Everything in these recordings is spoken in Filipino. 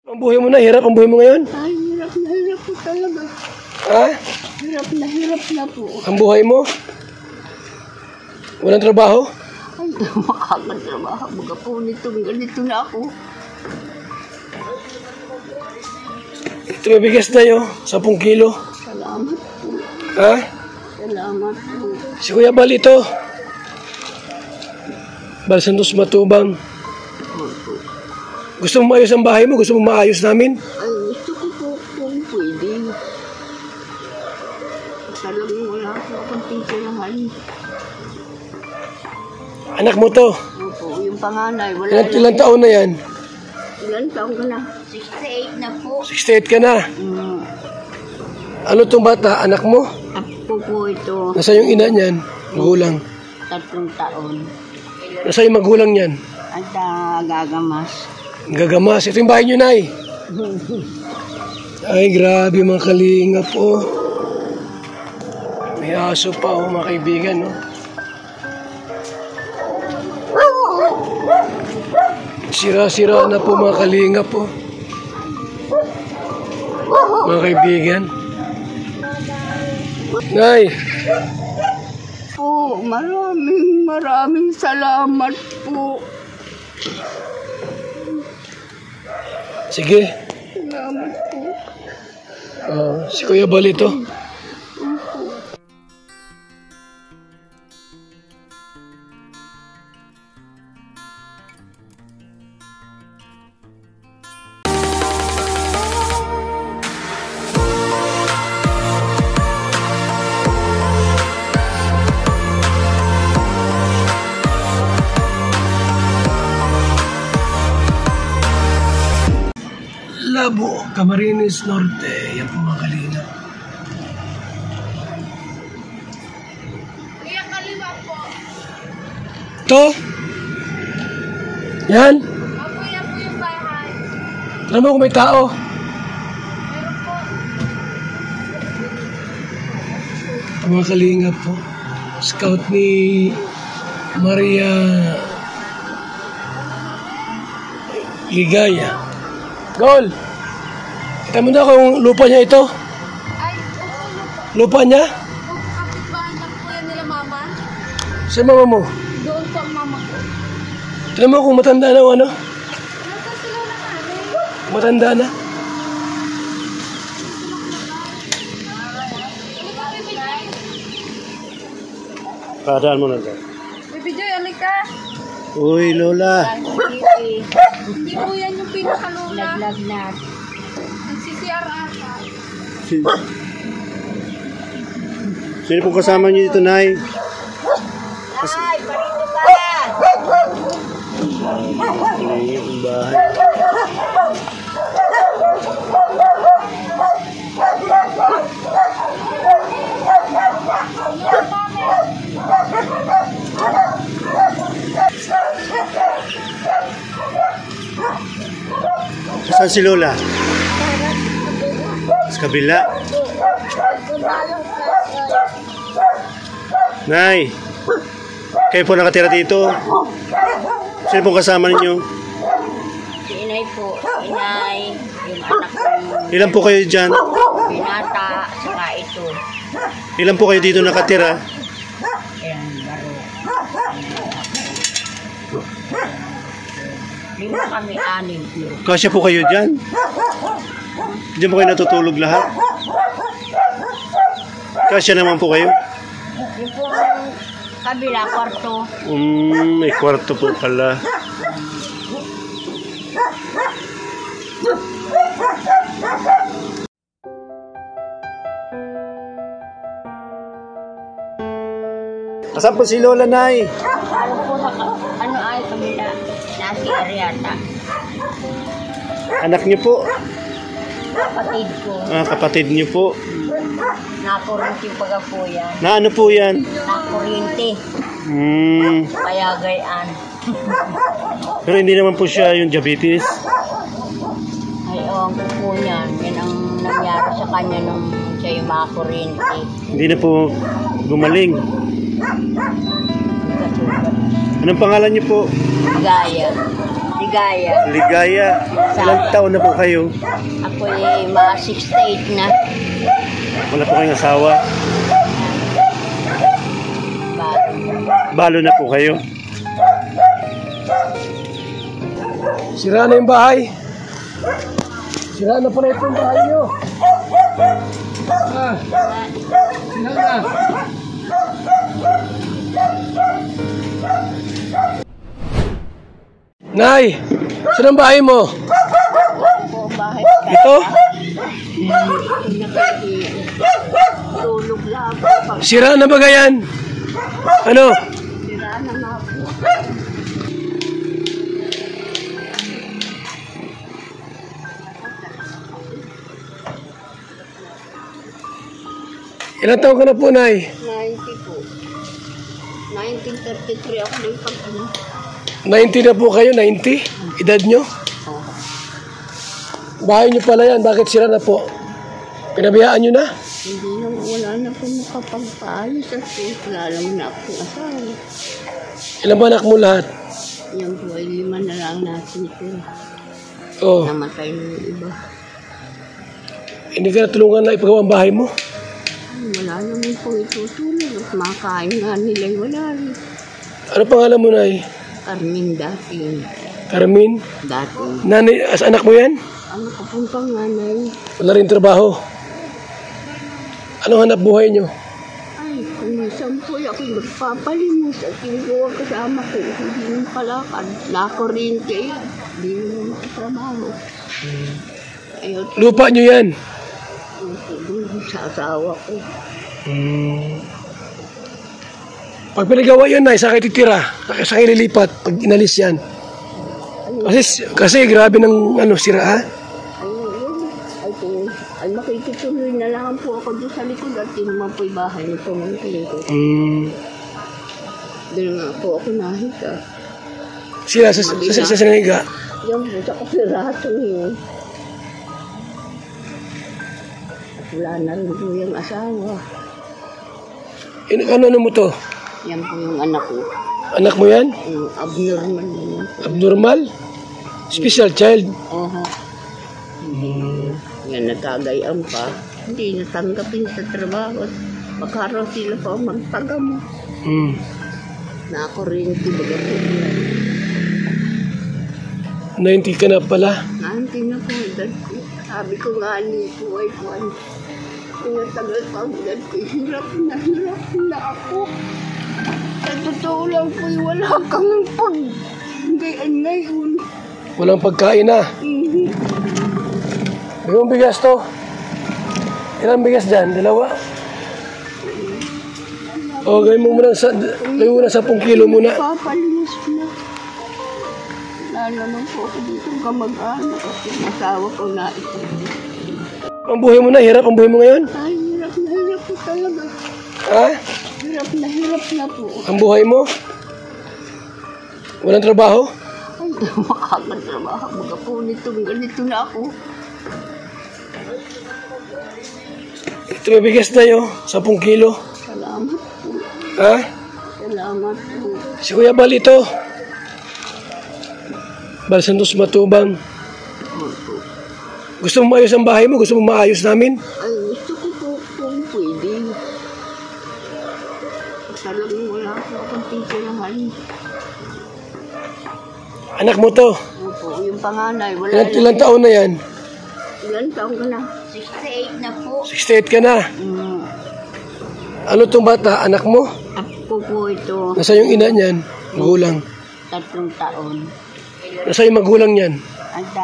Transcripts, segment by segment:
Ang buhay mo na, hirap ang buhay mo ngayon? Ay, hirap na hirap po talaga. Ha? Hirap na po. Ang buhay mo? Walang trabaho? Ay, makakatrabaho. Baga po ganito na ako. Ito may bigas na yun, 10 kilo. Salamat po. Ha? Salamat po. Si Kuya Bal ito. Bal Santos Matubang. Gusto mo maayos ang bahay mo? Gusto mo maayos namin? Ay, gusto ko po kung pwede. Talagang wala po akong titirahan. Anak mo to? Opo, yung panganay. Wala Ilang taon na yan? Ilan taon ka na? 68 na po. 68 ka na? Ano tong bata? Anak mo? Apo po ito. Nasa yung ina niyan? Magulang? 3 taon. Nasa yung magulang niyan? At gagamas. Gagamas. Ito yung bahay nyo, Nay. Ay, grabe mga kalingap po. May aso pa, oh, mga kaibigan, no? Sira-sira na po mga kalingap po. Mga kaibigan. Nay! Po, maraming salamat po. Sige. Salamat po. Si Kuya Bal ito. Labo, Camarines Norte. Yan po mga kalina. Kuya, kaliwa po. Ito? Yan? Opo, yan po yung bahay. Alam mo kung may tao? Meron po. Ang mga kalingap po. Scout ni Maria Ligaya. Gol! Kita mo na kung lupa niya ito? Ay, opo, Lupa niya? opo, kapitbahay na po yan nila mama. Sa mama mo? Doon po ang mama ko. Tignan mo kung matanda na o ano? Nasa sila na kami. Matanda na. Padaan mo na ito. Baby Joy, alika. Uy, Lola. Hindi po yan yung pinakalula. Laglag na. Nagsisiyar ata. Sino pong kasama niyo dito, Nay? Ay, parito ka! Ang bahay. Saan si Lola? Sa kabila. Nay, kayo po nakatira dito? Sino pong kasama ninyo? Si inay po. Inay, yung anak ko. Ilan po kayo dyan? Binata, saka ito. Ilan po kayo dito nakatira? Ayan, baro. Lima kami, 6. Kasya po kayo dyan? Diyan po kayo natutulog lahat? Kasya naman po kayo? Yung po kabila, kwarto. May kwarto po pala. Asan po si Lola, Nay? Ano po sa, ano ay kabila? Nasi Ariata. Anak niyo po? Kapatid ko. Kapatid niyo po. Nakurente paga po yan. Na ano po yan? Nakurente. Kaya gayaan. Pero hindi naman po siya yung diabetes. Ay, ewan ko po yan. Yan ang nangyari sa kanya nung siya yung makakurente. Hindi na po gumaling. Anong pangalan niyo po? Gaya. Si Ligaya. Ligaya. Ilang taon na po kayo? Ako ay mga 68 na. Wala po kayong asawa? Balo na po kayo? Sira na yung bahay. Sira na pala itong bahay nyo. Sira na. Nay, saan ang bahay mo? Po, bahay Ito? tulog lang. Sira na ba yan? Ano? Sira na nga po. Ilang taon ka na po, Nay? 90 po. 1933 ako yung pag-ano. 90 na po kayo, 90? Edad nyo? Bahay nyo pala yan, bakit sira na po? Pinabayaan nyo na? Hindi na, wala na po makapagpaayos at wala naman na akong asawa. Ilan ba anak mo lahat? Yan po ay 5 na lang natin ito. Oh, Namatay na yung iba. hindi ka natulungan na ipagawa ang bahay mo? Ay, wala naman po itutulong. At makain nga nila wala rin. Ano pangalan mo, Nay? Carmen dating. Carmen? Dating. Nanay, as anak mo yan? Ano ka pong panganay? Wala rin trabaho. Anong hanap buhay nyo? Ay, kung minsan po ako nagpapalimos at yung buwag kasama ko. Hindi nang palakad. Nakorente yan. Hindi nang makatrabaho. Ayaw Lupa nyo yan? doon sa asawa ko. Pag pinagawa yun, Nay, sa kayo titira? Sa kayo lilipat pag inalis yan? Kasi grabe ng sira, ha? Ay makikituloy na lang po ako doon sa likod at yun naman po yung bahay nito ng ko. Doon nga po ako nahita. Sila sa sinahiga? Yan po sa kapirato yun. At wala na rin po yung asawa. Ano mo to? Yan po yung anak ko. Anak mo yan? Yung abnormal yun. Abnormal? Special child? Oho. Yan nagkagayaan pa. Hindi natanggapin sa trabaho. Makaraw sila pa magpagamot. Nakakurinti baga po yan. 90 ka na pala. Nanti na po edad ko. Sabi ko nga ni po ay kuwan. Tinatagal pa ang edad ko. Hirap na ako. Sa totoo lang po wala kang pag-gayan ngayon. Walang pagkain na. May bigas to. Ilang bigas dyan? 2? O, gawin mo muna 10 kilo muna. Papalimos na. Wala naman po ako dito kamag-anak kasi masawa ko na ito. Ang buhay mo na, hirap ang buhay mo ngayon? Ay, hirap na hirap po talaga. Ha? Hirap na po. Ang buhay mo? Walang trabaho? Ay, makakatrabaho. Mga po ganito na ako. Ito may bigas na yun, 10 kilo. Salamat po. Ha? Salamat po. Si Kuya Bal ito. Bal Santos Matubang. Gusto mo maayos ang bahay mo? Gusto mo maayos namin? Ay, gusto ko po kung pwede. Talagang wala po akong titirahan. Anak mo to. Opo, yung panganay, wala Ilang taon na yan? Ilan taon ka na? 68 na po. 68 ka na. Ano tong bata? Anak mo? Ako po ito. Nasa yung ina niyan? Magulang. 3 taon. Nasa yung magulang niyan? At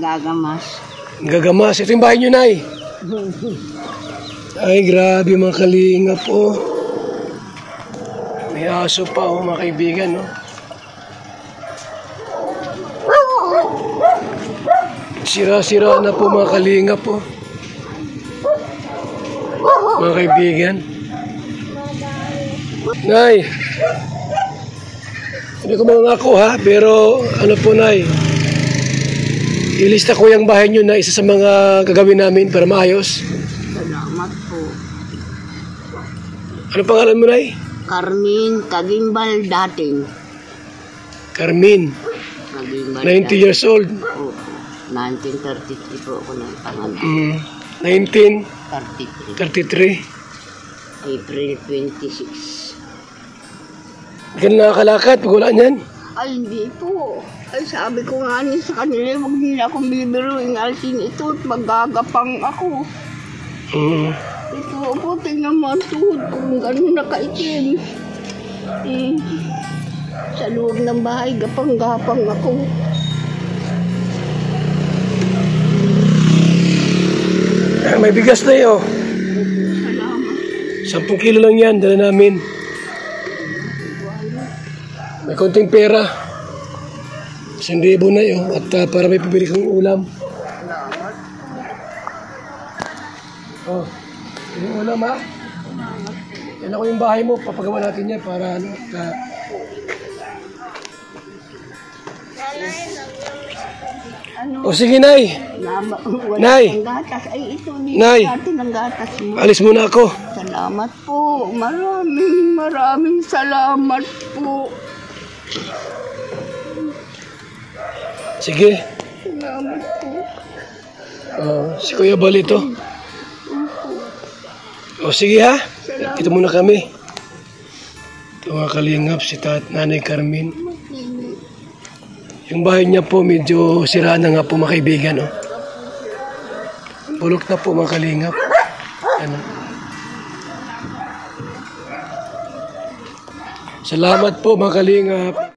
gagamas. Gagamas. Ito yung bahay nyo, Nay. Ay, grabe mga kalingap, oh. May aso pa, oh, mga kaibigan, oh. Sira-sira na po mga kalingap, oh. Mga kaibigan. Nay, hindi ko mangako ha, pero ano po, Nay, ilista ko yung bahay nyo na isa sa mga gagawin namin para maayos. Salamat po. Ano pangalan mo, Nay? Carmen Tagimbal dating. Carmen. Naging 90 years old. Opo. 1933 po ako ng pangalan. 1933. 33. April 26. Hindi ka na nakakalakad pag wala niyan. Ay, hindi po. Ay, sabi ko nga niya sa kanila, huwag nila akong bibiruin alsin ito at magagapang ako. Ito po, tingnan mo ang tuhod kung gano'n nakaitim. Sa loob ng bahay, gapang-gapang ako. May bigas na yun. Salamat. 10 kilo lang yan, dala namin. May konting pera. 1,000 na yun. At para may pabili kang ulam. Oh, yung ulam ha. Yan ako yung bahay mo. Papagawa natin yan para ano. O sige, Nay. Wala Nay. ng gatas. Ay, ito, hindi Nay. natin ang gatas mo. Alis muna ako. Salamat po. Maraming salamat po. Sige. Salamat po. Si Kuya Balito. O sige ha. Ito muna kami. Ito mga kalingap, si Nanay Carmen. Yung bahay niya po medyo sira na nga po mga kaibigan. Oh. Bulok na po mga kalingap. Ano. Salamat po mga kalingap.